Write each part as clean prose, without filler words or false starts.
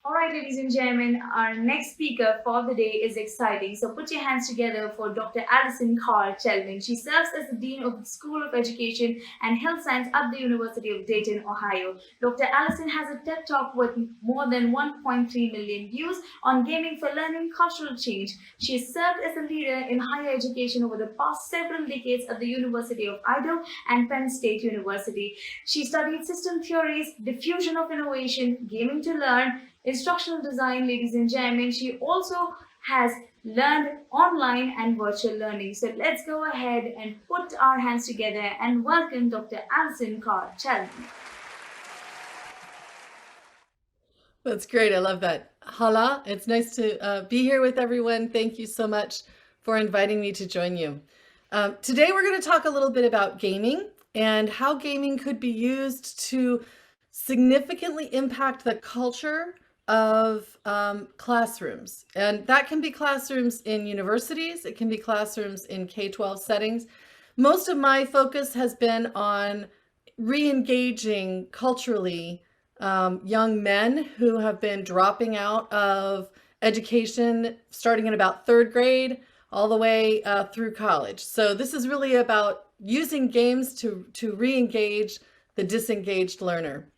All right, ladies and gentlemen, our next speaker for the day is exciting. So put your hands together for Dr. Alison Carr-Chellman. She serves as the Dean of the School of Education and Health Science at the University of Dayton, Ohio. Dr. Alison has a TED Talk with more than 1.3 million views on gaming for learning cultural change. She has served as a leader in higher education over the past several decades at the University of Idaho and Penn State University. She studied system theories, diffusion of innovation, gaming to learn, instructional design, ladies and gentlemen. She also has learned online and virtual learning. So let's go ahead and put our hands together and welcome Dr. Alison Carr-Chellman. That's great. I love that. Hala, it's nice to be here with everyone. Thank you so much for inviting me to join you. Today we're going to talk a little bit about gaming and how gaming could be used to significantly impact the culture of classrooms. And that can be classrooms in universities, it can be classrooms in K-12 settings. Most of my focus has been on re-engaging culturally young men who have been dropping out of education starting in about third grade all the way through college. So this is really about using games to re-engage the disengaged learner.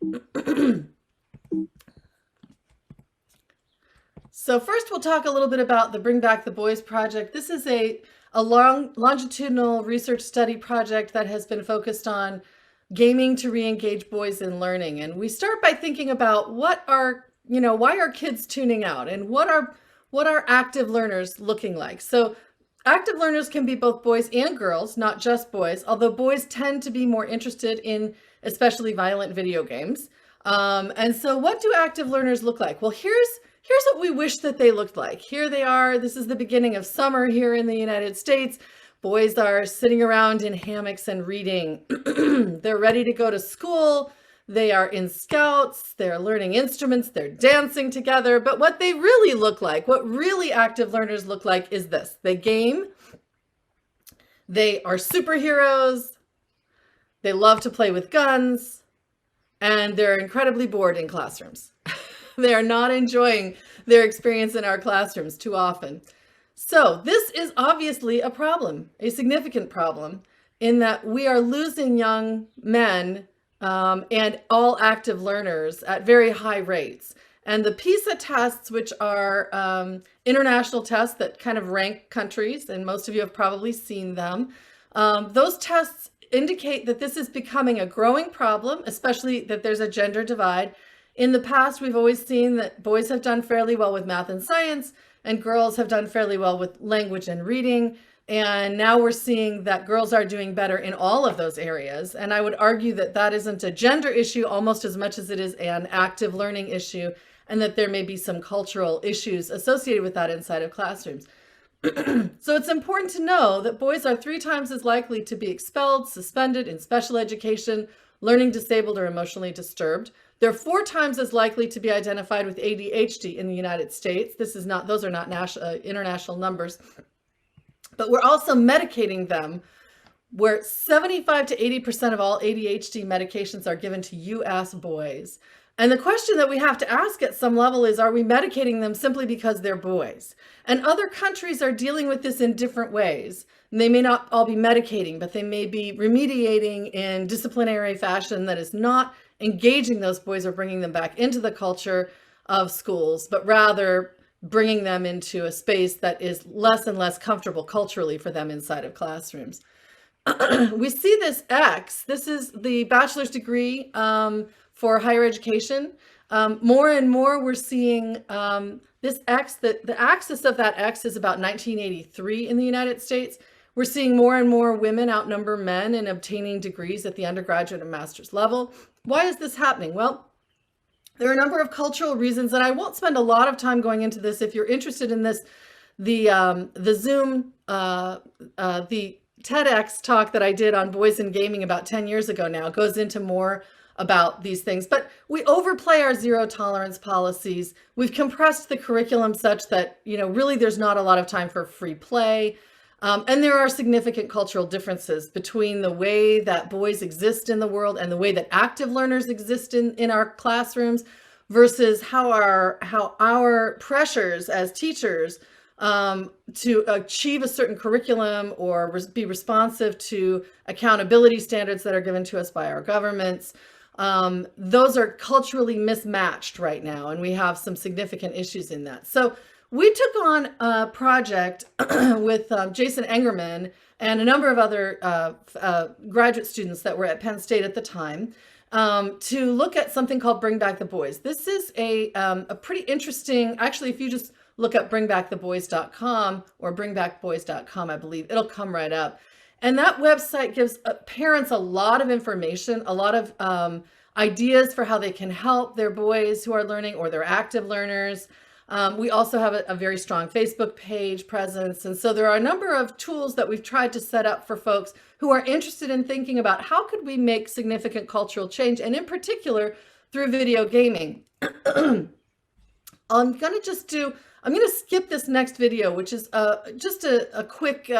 So first we'll talk a little bit about the Bring Back the Boys project. This is a longitudinal research study project that has been focused on gaming to re-engage boys in learning. And we start by thinking about why are kids tuning out and what are active learners looking like? So active learners can be both boys and girls, not just boys, although boys tend to be more interested in especially violent video games. And so what do active learners look like? Well, here's what we wish that they looked like. Here they are. This is the beginning of summer here in the United States. Boys are sitting around in hammocks and reading. They're ready to go to school. They are in scouts. They're learning instruments. They're dancing together. But what they really look like, what really active learners look like is this. They game. They are superheroes. They love to play with guns. And they're incredibly bored in classrooms. They are not enjoying their experience in our classrooms too often. So this is obviously a problem, a significant problem, in that we are losing young men and all active learners at very high rates. And the PISA tests, which are international tests that kind of rank countries, and most of you have probably seen them, those tests indicate that this is becoming a growing problem, especially that there's a gender divide. In the past, we've always seen that boys have done fairly well with math and science, and girls have done fairly well with language and reading. And now we're seeing that girls are doing better in all of those areas. And I would argue that that isn't a gender issue almost as much as it is an active learning issue, and that there may be some cultural issues associated with that inside of classrooms. So it's important to know that boys are 3 times as likely to be expelled, suspended in special education, learning disabled, or emotionally disturbed. They're 4 times as likely to be identified with ADHD in the United States. Those are not international numbers. But we're also medicating them, where 75 to 80% of all ADHD medications are given to US boys. And the question that we have to ask at some level is, are we medicating them simply because they're boys? And other countries are dealing with this in different ways. And they may not all be medicating, but they may be remediating in disciplinary fashion that is not engaging those boys or bringing them back into the culture of schools, but rather bringing them into a space that is less and less comfortable culturally for them inside of classrooms. We see this X. This is the bachelor's degree for higher education. More and more we're seeing this X, the axis of that X is about 1983 in the United States. We're seeing more and more women outnumber men in obtaining degrees at the undergraduate and master's level. Why is this happening? Well, there are a number of cultural reasons, and I won't spend a lot of time going into this. If you're interested in this, the Zoom, the TEDx talk that I did on boys and gaming about 10 years ago now goes into more about these things. But we overplay our zero tolerance policies. We've compressed the curriculum such that, really there's not a lot of time for free play. And there are significant cultural differences between the way that boys exist in the world and the way that active learners exist in our classrooms. versus how our pressures as teachers to achieve a certain curriculum or be responsive to accountability standards that are given to us by our governments. Those are culturally mismatched right now, and we have some significant issues in that. So we took on a project with Jason Engerman and a number of other graduate students that were at Penn State at the time to look at something called Bring Back the Boys. This is a pretty interesting, actually, if you just look up bringbacktheboys.com or bringbackboys.com, I believe, it'll come right up. And that website gives parents a lot of information, a lot of ideas for how they can help their boys who are learning or their active learners. We also have a very strong Facebook page presence. And so there are a number of tools that we've tried to set up for folks who are interested in thinking about how could we make significant cultural change, and in particular through video gaming. I'm going to skip this next video, which is just a quick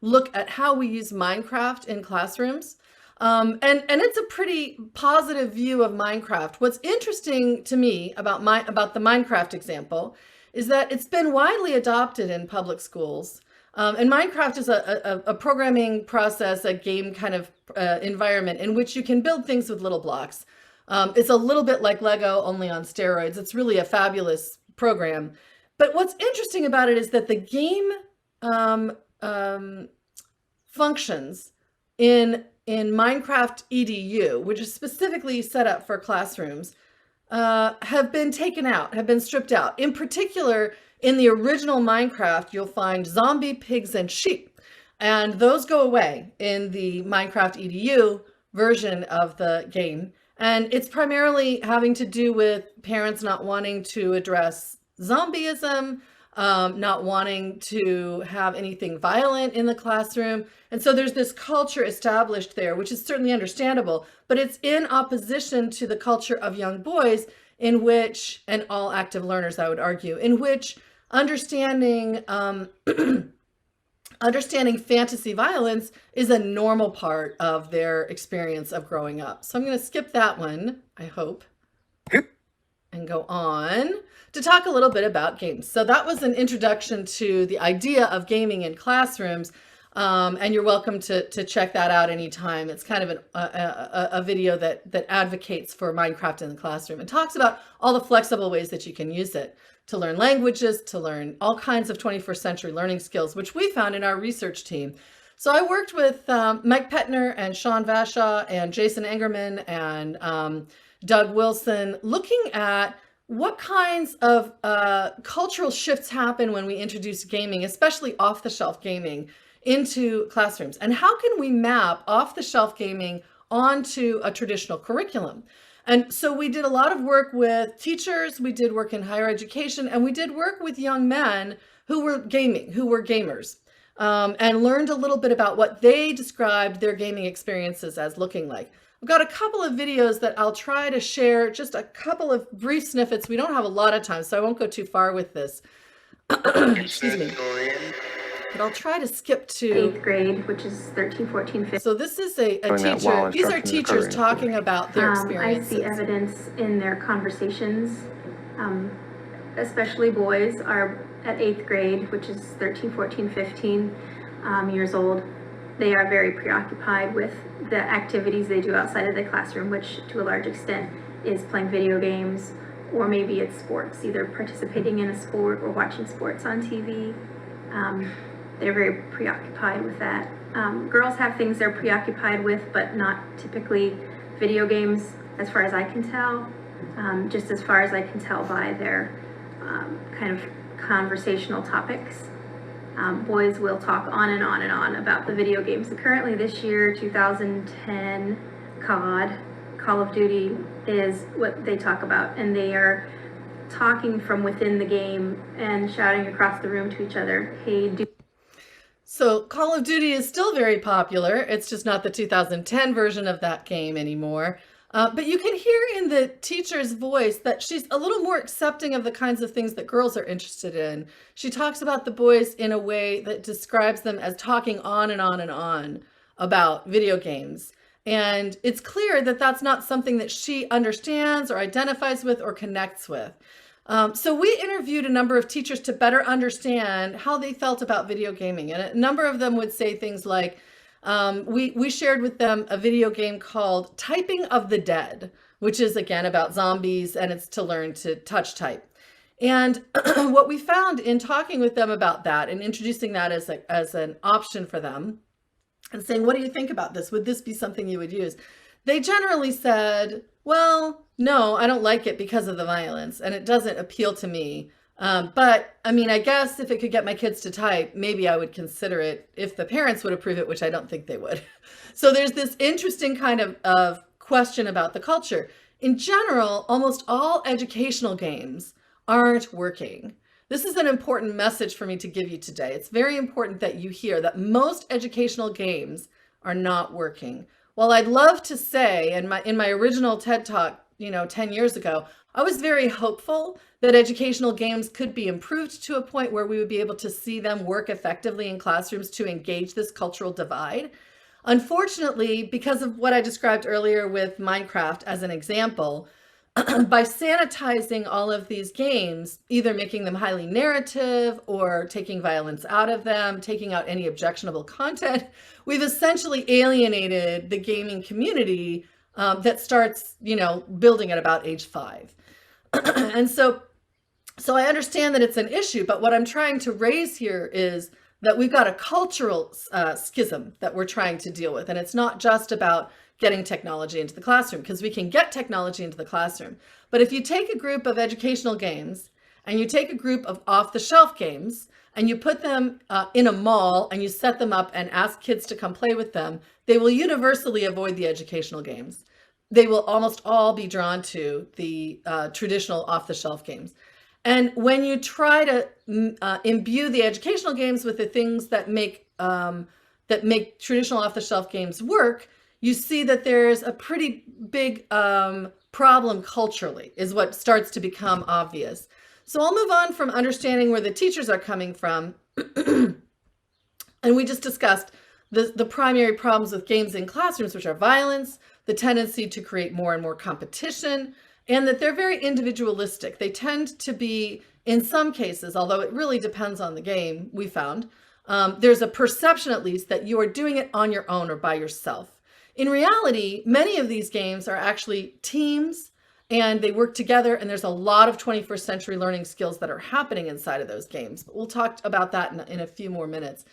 look at how we use Minecraft in classrooms. And it's a pretty positive view of Minecraft. What's interesting to me about the Minecraft example is that it's been widely adopted in public schools. And Minecraft is a programming process, a game kind of environment in which you can build things with little blocks. It's a little bit like Lego, only on steroids. It's really a fabulous program. But what's interesting about it is that the game functions in Minecraft EDU, which is specifically set up for classrooms, have been taken out, have been stripped out. In particular, in the original Minecraft, you'll find zombie, pigs, and sheep. And those go away in the Minecraft EDU version of the game. And it's primarily having to do with parents not wanting to address zombieism, not wanting to have anything violent in the classroom. And so there's this culture established there, which is certainly understandable, but it's in opposition to the culture of young boys in which, and all active learners, I would argue, in which understanding fantasy violence is a normal part of their experience of growing up. So I'm going to skip that one, I hope, and go on to talk a little bit about games. So that was an introduction to the idea of gaming in classrooms, and you're welcome to check that out anytime. It's kind of a video that advocates for Minecraft in the classroom and talks about all the flexible ways that you can use it to learn languages, to learn all kinds of 21st century learning skills, which we found in our research team. So I worked with Mike Pettner and Sean Vashaw and Jason Engerman and Doug Wilson, looking at what kinds of cultural shifts happen when we introduce gaming, especially off-the-shelf gaming, into classrooms. And how can we map off-the-shelf gaming onto a traditional curriculum? And so we did a lot of work with teachers, we did work in higher education, and we did work with young men who were gamers, and learned a little bit about what they described their gaming experiences as looking like. I've got a couple of videos that I'll try to share, just a couple of brief snippets. We don't have a lot of time, so I won't go too far with this. Excuse me. But I'll try to skip to 8th grade, which is 13, 14, 15. So this is a teacher. These are teachers talking about their experiences. I see evidence in their conversations, especially boys are at 8th grade, which is 13, 14, 15 years old. They are very preoccupied with the activities they do outside of the classroom, which to a large extent is playing video games, or maybe it's sports, either participating in a sport or watching sports on TV. They're very preoccupied with that. Girls have things they're preoccupied with, but not typically video games, as far as I can tell, just as far as I can tell by their kind of conversational topics. Boys will talk on and on and on about the video games. Currently this year, 2010, Call of Duty is what they talk about, and they are talking from within the game and shouting across the room to each other, "Hey, do." So Call of Duty is still very popular. It's just not the 2010 version of that game anymore. But you can hear in the teacher's voice that she's a little more accepting of the kinds of things that girls are interested in. She talks about the boys in a way that describes them as talking on and on and on about video games. And it's clear that that's not something that she understands or identifies with or connects with. So we interviewed a number of teachers to better understand how they felt about video gaming. And a number of them would say things like, we shared with them a video game called Typing of the Dead, which is again about zombies, and it's to learn to touch type. And what we found in talking with them about that and introducing that as an option for them and saying, what do you think about this? Would this be something you would use? They generally said, well, no, I don't like it because of the violence and it doesn't appeal to me. But I mean, I guess if it could get my kids to type, maybe I would consider it if the parents would approve it, which I don't think they would. So there's this interesting kind of question about the culture. In general, almost all educational games aren't working. This is an important message for me to give you today. It's very important that you hear that most educational games are not working. While I'd love to say, in my original TED Talk, 10 years ago, I was very hopeful that educational games could be improved to a point where we would be able to see them work effectively in classrooms to engage this cultural divide. Unfortunately, because of what I described earlier with Minecraft as an example, by sanitizing all of these games, either making them highly narrative or taking violence out of them, taking out any objectionable content, we've essentially alienated the gaming community that starts, building at about age 5. And so I understand that it's an issue, but what I'm trying to raise here is that we've got a cultural schism that we're trying to deal with. And it's not just about getting technology into the classroom, because we can get technology into the classroom. But if you take a group of educational games and you take a group of off-the-shelf games and you put them in a mall and you set them up and ask kids to come play with them, they will universally avoid the educational games. They will almost all be drawn to the traditional off-the-shelf games. And when you try to imbue the educational games with the things that make traditional off-the-shelf games work, you see that there's a pretty big problem culturally, is what starts to become obvious. So I'll move on from understanding where the teachers are coming from. And we just discussed the primary problems with games in classrooms, which are violence, the tendency to create more and more competition, and that they're very individualistic. They tend to be, in some cases, although it really depends on the game, we found, there's a perception at least that you are doing it on your own or by yourself. In reality, many of these games are actually teams and they work together, and there's a lot of 21st century learning skills that are happening inside of those games. But we'll talk about that in a few more minutes.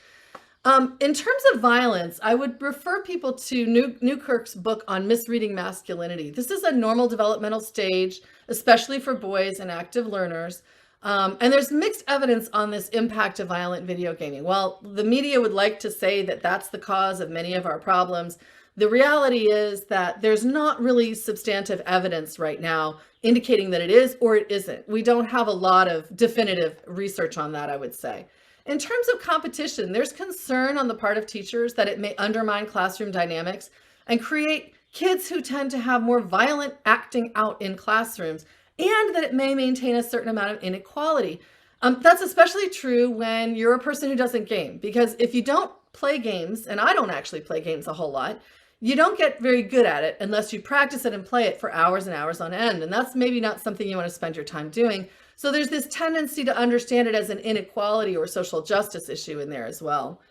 In terms of violence, I would refer people to Newkirk's book on misreading masculinity. This is a normal developmental stage, especially for boys and active learners. And there's mixed evidence on this impact of violent video gaming. While the media would like to say that that's the cause of many of our problems, the reality is that there's not really substantive evidence right now indicating that it is or it isn't. We don't have a lot of definitive research on that, I would say. In terms of competition, there's concern on the part of teachers that it may undermine classroom dynamics and create kids who tend to have more violent acting out in classrooms, and that it may maintain a certain amount of inequality. That's especially true when you're a person who doesn't game, because if you don't play games, and I don't actually play games a whole lot, you don't get very good at it unless you practice it and play it for hours and hours on end. And that's maybe not something you want to spend your time doing. So there's this tendency to understand it as an inequality or social justice issue in there as well.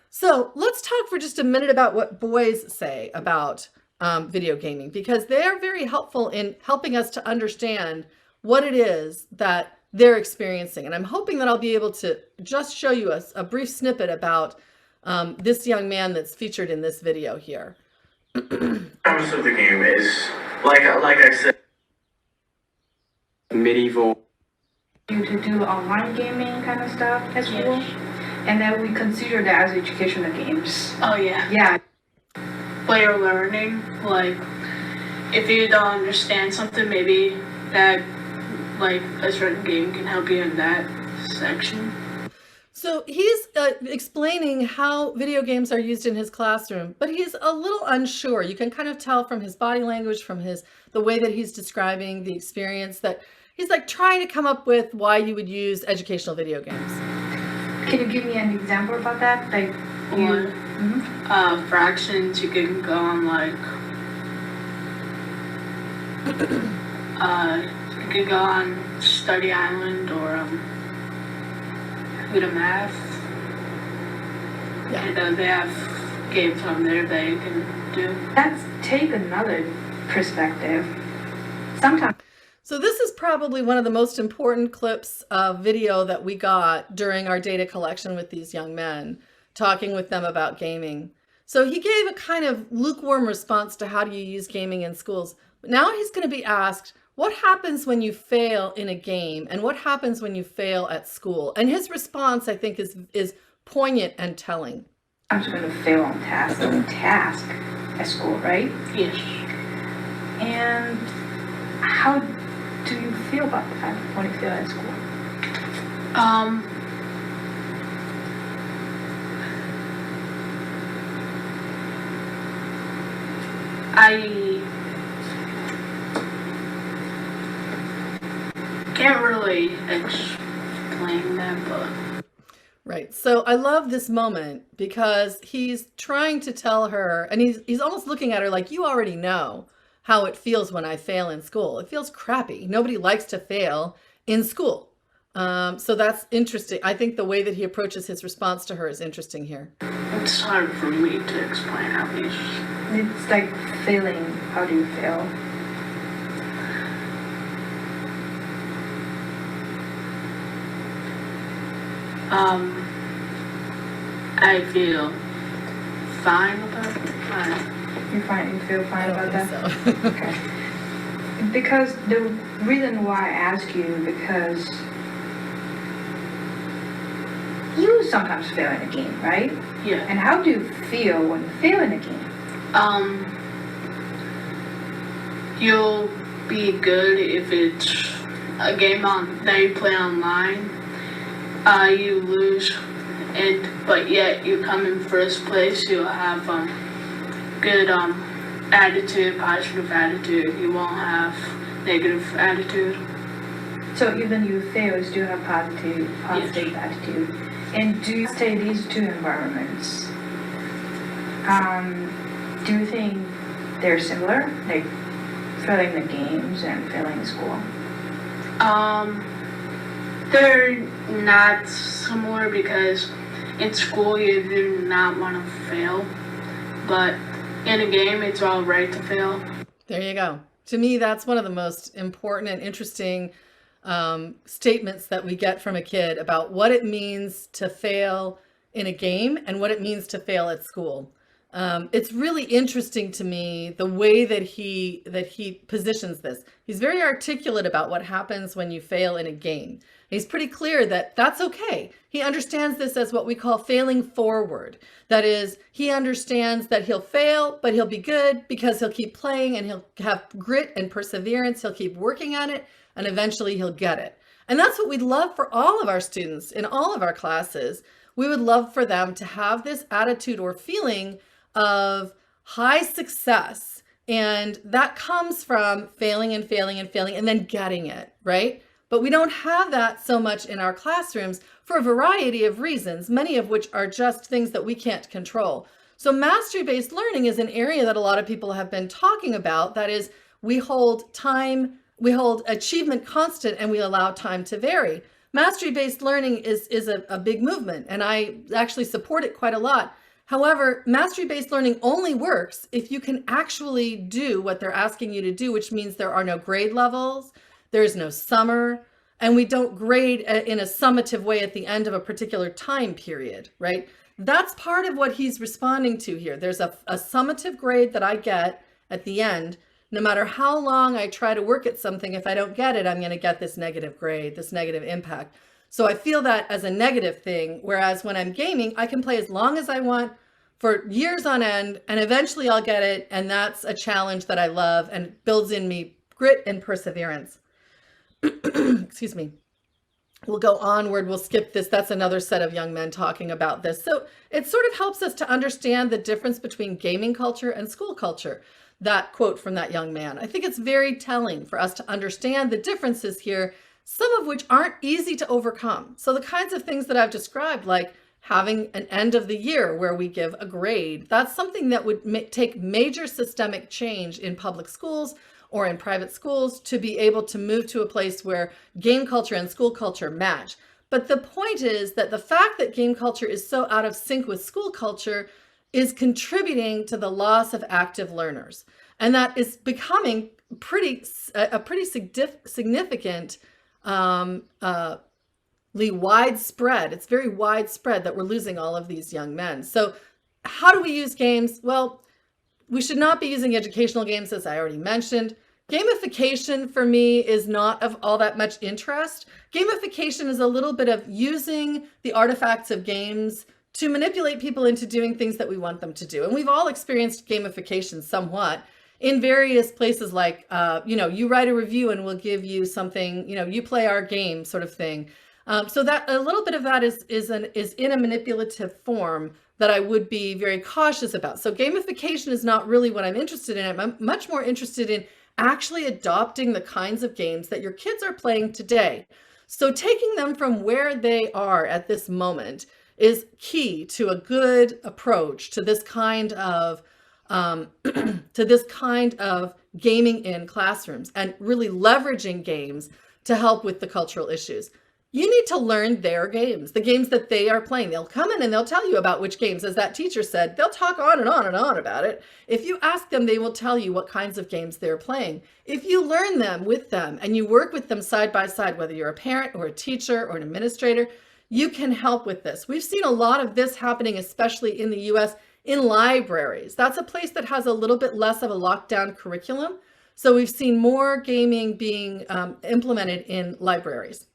So let's talk for just a minute about what boys say about video gaming, because they're very helpful in helping us to understand what it is that they're experiencing. And I'm hoping that I'll be able to just show you a brief snippet about this young man that's featured in this video here. The premise of the game is, like I said, medieval. To do online gaming kind of stuff at school, and then we consider that as educational games. Oh yeah. Yeah. Player learning, like if you don't understand something, maybe that like a certain game can help you in that section. So he's explaining how video games are used in his classroom, but he's a little unsure. You can kind of tell from his body language, from the way that he's describing the experience, that he's like trying to come up with why you would use educational video games. Can you give me an example about that? Like fractions, you can go on like You could go on Study Island or go to math. Yeah. And they have games on there that you can do. Let's take another perspective. Sometimes So this is probably one of the most important clips of video that we got during our data collection with these young men, talking with them about gaming. So he gave a kind of lukewarm response to how do you use gaming in schools. Now he's going to be asked, what happens when you fail in a game and what happens when you fail at school? And his response, I think, is poignant and telling. I'm just going to fail on task at school, right? Yes. And how do you feel about that when you fail at school? I can't really explain that, but Right. So I love this moment because he's trying to tell her, and he's almost looking at her like, you already know how it feels when I fail in school. It feels crappy. Nobody likes to fail in school. So that's interesting. I think the way that he approaches his response to her is interesting here. it's hard for me to explain how these. It's like failing. How do you fail? I feel fine about it. You feel I fine don't about think that? so. Okay. Because the reason why I ask you, because you sometimes fail in a game, right? Yeah. And how do you feel when you fail in a game? You'll be good if it's a game that you play online. You lose, but yet you come in first place. You'll have good attitude, positive attitude. You won't have negative attitude. So even you fail, you still have positive attitude. And do you say these two environments? Do you think they're similar, like failing the games and failing school? They're not similar because in school you do not want to fail, but in a game it's all right to fail. There you go. To me, that's one of the most important and interesting statements that we get from a kid about what it means to fail in a game and what it means to fail at school. It's really interesting to me the way that he positions this. He's very articulate about what happens when you fail in a game. He's pretty clear that that's okay. He understands this as what we call failing forward. That is, he understands that he'll fail, but he'll be good because he'll keep playing and he'll have grit and perseverance. He'll keep working at it and eventually he'll get it. And that's what we'd love for all of our students in all of our classes. We would love for them to have this attitude or feeling of high success. And that comes from failing and failing and failing and then getting it, right? But we don't have that so much in our classrooms for a variety of reasons, many of which are just things that we can't control. So mastery-based learning is an area that a lot of people have been talking about. That is, we hold achievement constant and we allow time to vary. Mastery-based learning is a big movement, and I actually support it quite a lot. However, mastery-based learning only works if you can actually do what they're asking you to do, which means there are no grade levels, there is no summer, and we don't grade in a summative way at the end of a particular time period, right? That's part of what he's responding to here. There's a summative grade that I get at the end. No matter how long I try to work at something, if I don't get it, I'm going to get this negative grade, this negative impact. So I feel that as a negative thing, whereas when I'm gaming, I can play as long as I want for years on end, and eventually I'll get it, and that's a challenge that I love and builds in me grit and perseverance. Excuse me. We'll go onward. We'll skip this. That's another set of young men talking about this. So it sort of helps us to understand the difference between gaming culture and school culture. That quote from that young man. I think it's very telling for us to understand the differences here, some of which aren't easy to overcome. So the kinds of things that I've described, like having an end of the year where we give a grade, that's something that would take major systemic change in public schools or in private schools to be able to move to a place where game culture and school culture match. But the point is that the fact that game culture is so out of sync with school culture is contributing to the loss of active learners. And that is becoming a pretty significant widespread. It's very widespread that we're losing all of these young men. So how do we use games? Well, we should not be using educational games, as I already mentioned. Gamification for me is not of all that much interest. Gamification is a little bit of using the artifacts of games to manipulate people into doing things that we want them to do. And we've all experienced gamification somewhat in various places, like, you write a review and we'll give you something, you play our game sort of thing. So that a little bit of that is in a manipulative form that I would be very cautious about. So gamification is not really what I'm interested in. I'm much more interested in actually adopting the kinds of games that your kids are playing today. So taking them from where they are at this moment is key to a good approach to this kind of gaming in classrooms, and really leveraging games to help with the cultural issues. You need to learn their games, the games that they are playing. They'll come in and they'll tell you about which games. As that teacher said, they'll talk on and on and on about it. If you ask them, they will tell you what kinds of games they're playing. If you learn them with them and you work with them side by side, whether you're a parent or a teacher or an administrator, you can help with this. We've seen a lot of this happening, especially in the US, in libraries. That's a place that has a little bit less of a lockdown curriculum. So we've seen more gaming being implemented in libraries.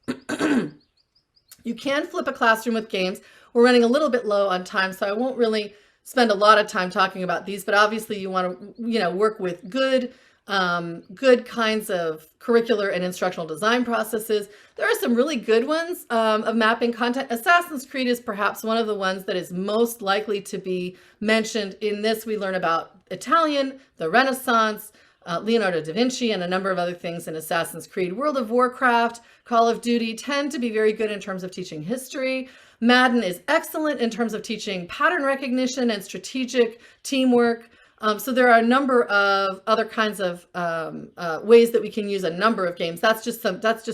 You can flip a classroom with games. We're running a little bit low on time, so I won't really spend a lot of time talking about these, but obviously you want to, work with good kinds of curricular and instructional design processes. There are some really good ones of mapping content. Assassin's Creed is perhaps one of the ones that is most likely to be mentioned. In this, we learn about Italian, the Renaissance, Leonardo da Vinci, and a number of other things in Assassin's Creed. World of Warcraft, Call of Duty tend to be very good in terms of teaching history. Madden is excellent in terms of teaching pattern recognition and strategic teamwork. So there are a number of other kinds of ways that we can use a number of games. That's just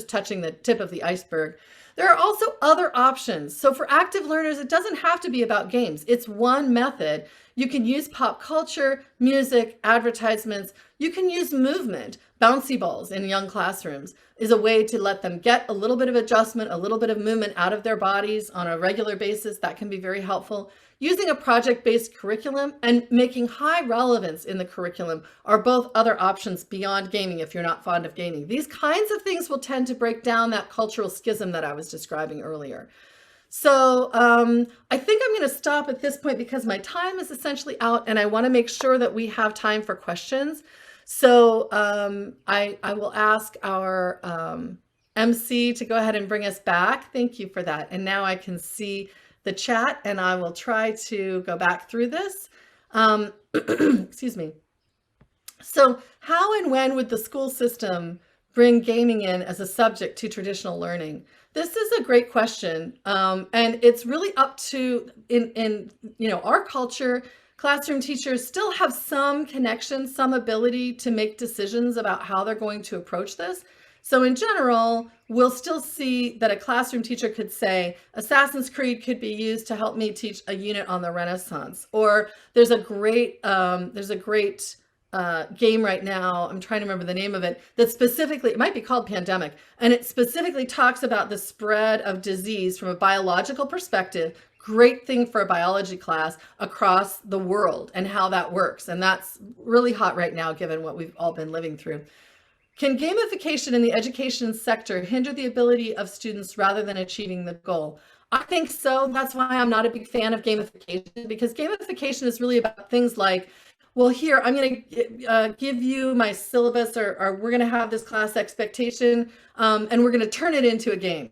touching the tip of the iceberg. There are also other options. So for active learners, it doesn't have to be about games. It's one method. You can use pop culture, music, advertisements. You can use movement. Bouncy balls in young classrooms is a way to let them get a little bit of adjustment, a little bit of movement out of their bodies on a regular basis. That can be very helpful. Using a project-based curriculum and making high relevance in the curriculum are both other options beyond gaming if you're not fond of gaming. These kinds of things will tend to break down that cultural schism that I was describing earlier. So I think I'm going to stop at this point because my time is essentially out and I want to make sure that we have time for questions. So I will ask our MC to go ahead and bring us back. Thank you for that. And now I can see the chat and I will try to go back through this. Excuse me. So how and when would the school system bring gaming in as a subject to traditional learning? This is a great question. And it's really up to, in our culture, classroom teachers still have some connection, some ability to make decisions about how they're going to approach this. So in general, we'll still see that a classroom teacher could say, Assassin's Creed could be used to help me teach a unit on the Renaissance. Or there's a great game right now, I'm trying to remember the name of it, that specifically, it might be called Pandemic, and it specifically talks about the spread of disease from a biological perspective. Great thing for a biology class across the world and how that works. And that's really hot right now, given what we've all been living through. Can gamification in the education sector hinder the ability of students rather than achieving the goal? I think so. That's why I'm not a big fan of gamification, because gamification is really about things like, well, here, I'm going to give you my syllabus, or we're going to have this class expectation, and we're going to turn it into a game.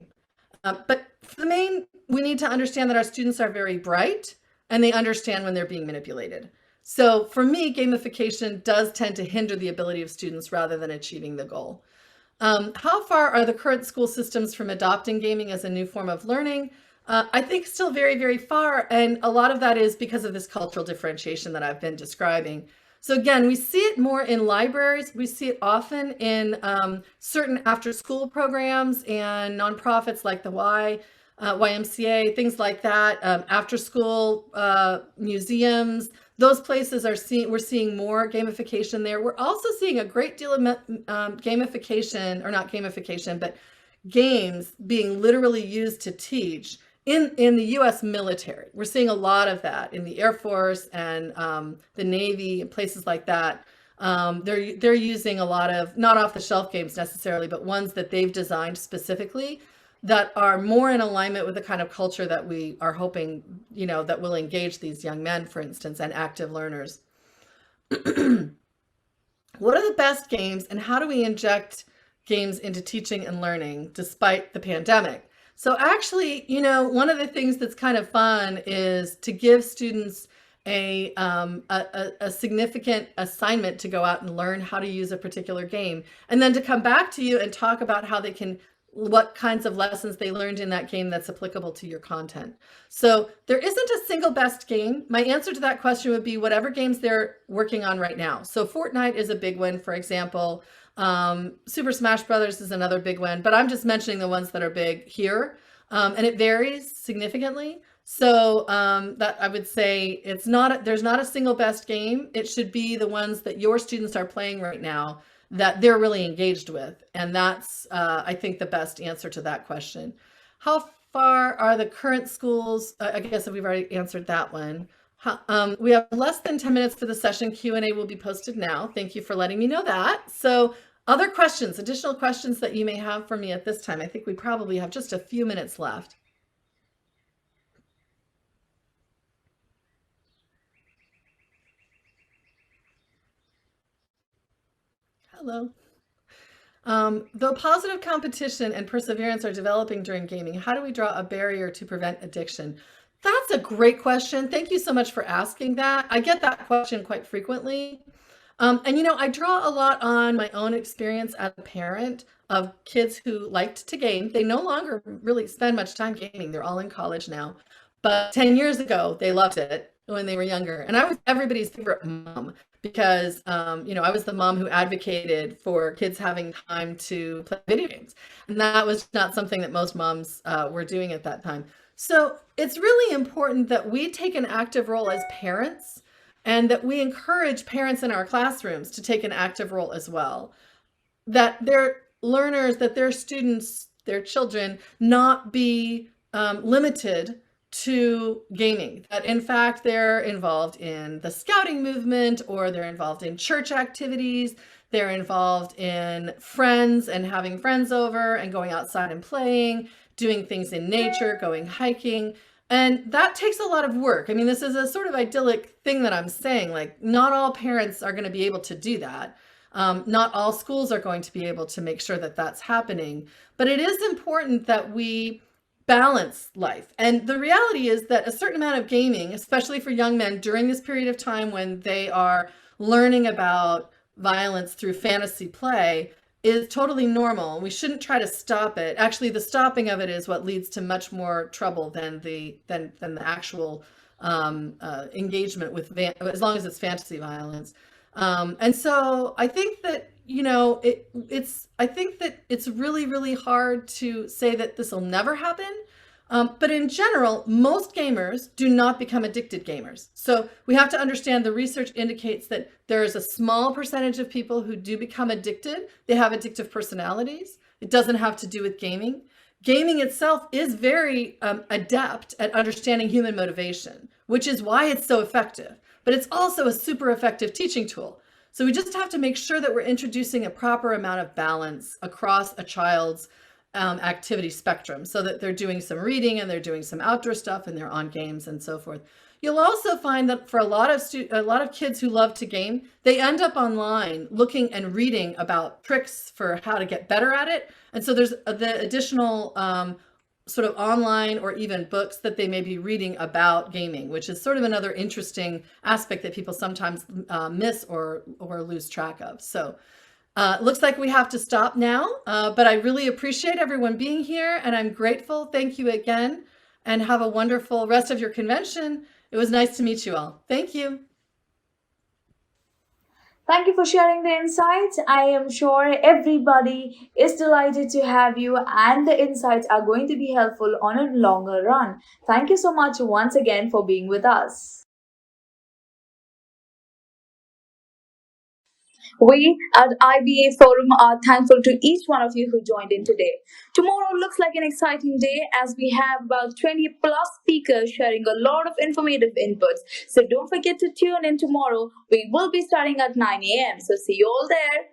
But for the main, we need to understand that our students are very bright and they understand when they're being manipulated. So for me, gamification does tend to hinder the ability of students rather than achieving the goal. How far are the current school systems from adopting gaming as a new form of learning? I think still very, very far. And a lot of that is because of this cultural differentiation that I've been describing. So again, we see it more in libraries. We see it often in certain after-school programs and nonprofits like the YMCA, things like that, after-school museums. Those places we're seeing more gamification there. We're also seeing a great deal of gamification, or not gamification, but games being literally used to teach in the U.S. military. We're seeing a lot of that in the Air Force and the Navy and places like that. They're using a lot of not off-the-shelf games necessarily, but ones that they've designed specifically that are more in alignment with the kind of culture that we are hoping, that will engage these young men, for instance, and active learners. What are the best games, and how do we inject games into teaching and learning despite the pandemic? So actually, one of the things that's kind of fun is to give students a significant assignment to go out and learn how to use a particular game, and then to come back to you and talk about how they can, what kinds of lessons they learned in that game that's applicable to your content. So there isn't a single best game. My answer to that question would be whatever games they're working on right now. So Fortnite is a big one, for example. Super Smash Brothers is another big one, but I'm just mentioning the ones that are big here. And it varies significantly. So that I would say there's not a single best game. It should be the ones that your students are playing right now that they're really engaged with. And that's, I think, the best answer to that question. How far are the current schools? I guess we've already answered that one. We have less than 10 minutes for the session. Q&A will be posted now. Thank you for letting me know that. So other questions, additional questions that you may have for me at this time? I think we probably have just a few minutes left. Hello. Though positive competition and perseverance are developing during gaming, how do we draw a barrier to prevent addiction? That's a great question. Thank you so much for asking that. I get that question quite frequently. And I draw a lot on my own experience as a parent of kids who liked to game. They no longer really spend much time gaming. They're all in college now. But 10 years ago, they loved it when they were younger. And I was everybody's favorite mom because, I was the mom who advocated for kids having time to play video games. And that was not something that most moms were doing at that time. So it's really important that we take an active role as parents and that we encourage parents in our classrooms to take an active role as well. That their learners, that their students, their children not be limited to gaming, that in fact they're involved in the scouting movement, or they're involved in church activities, they're involved in friends and having friends over and going outside and playing, doing things in nature, going hiking. And that takes a lot of work. I mean, this is a sort of idyllic thing that I'm saying, like not all parents are going to be able to do that. Not all schools are going to be able to make sure that that's happening, but it is important that we balance life. And the reality is that a certain amount of gaming, especially for young men during this period of time when they are learning about violence through fantasy play, is totally normal. We shouldn't try to stop it. Actually, the stopping of it is what leads to much more trouble than the actual engagement with as long as it's fantasy violence. And so I think that I think that it's really, really hard to say that this will never happen. But in general, most gamers do not become addicted gamers. So we have to understand the research indicates that there is a small percentage of people who do become addicted. They have addictive personalities. It doesn't have to do with gaming. Gaming itself is very adept at understanding human motivation, which is why it's so effective. But it's also a super effective teaching tool. So we just have to make sure that we're introducing a proper amount of balance across a child's activity spectrum, so that they're doing some reading and they're doing some outdoor stuff and they're on games and so forth. You'll also find that for a lot of kids who love to game, they end up online looking and reading about tricks for how to get better at it. And so there's the additional sort of online or even books that they may be reading about gaming, which is sort of another interesting aspect that people sometimes miss or lose track of. So looks like we have to stop now, but I really appreciate everyone being here and I'm grateful. Thank you again and have a wonderful rest of your convention. It was nice to meet you all. Thank you. Thank you for sharing the insights. I am sure everybody is delighted to have you, and the insights are going to be helpful on a longer run. Thank you so much once again for being with us. We at IBA Forum are thankful to each one of you who joined in today. Tomorrow looks like an exciting day as we have about 20 plus speakers sharing a lot of informative inputs. So don't forget to tune in tomorrow. We will be starting at 9 a.m. So see you all there.